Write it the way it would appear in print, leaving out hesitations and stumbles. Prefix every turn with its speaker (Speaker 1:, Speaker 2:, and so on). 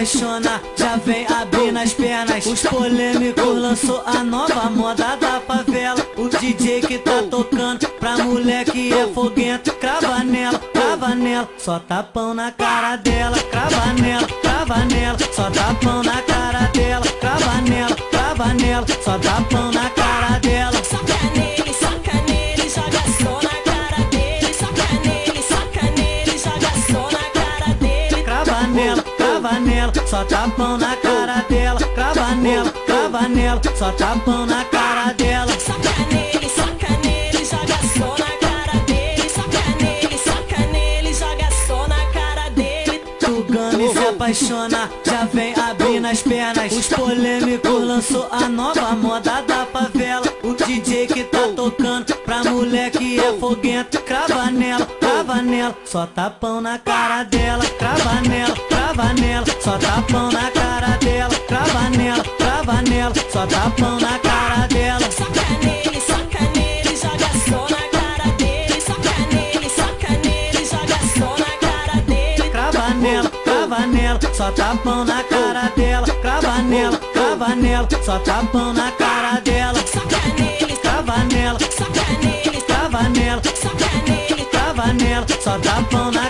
Speaker 1: apaixona, já vem abrindo as pernas. Os polêmicos lançou a nova moda da favela. O DJ que tá tocando pra moleque é foguento. Crava nela, só tapão na cara dela. Crava nela, só tapão na cara dela. Crava nela, só tapão na cara dela.
Speaker 2: Soca nele, joga som na cara dele. Soca nele, joga som na cara dele.
Speaker 1: Crava nela, só tapão na cara dela. Crava nela, só tapão na cara dela.
Speaker 2: Soca nele, joga som na cara dele. Soca nele, joga som na cara dele.
Speaker 1: Tugami se apaixona, já vem abrindo as pernas. Os polêmicos lançou a nova moda da favela. O DJ que tá tocando pra moleque é foguento. Crava nela, só tapão na cara dela. Crava nela, só tapão na cara dela. Crava nela, só tapão na cara dela.
Speaker 2: Soca nele, joga som na cara dele. Soca nele, joga som na cara dele.
Speaker 1: Crava nela, só tapão na cara dela. Crava nela, só tapão na cara dela.
Speaker 2: Soca nele,
Speaker 1: Crava nela,
Speaker 2: soca nele,
Speaker 1: crava nela,
Speaker 2: soca nele.
Speaker 1: crava nela, só tapão na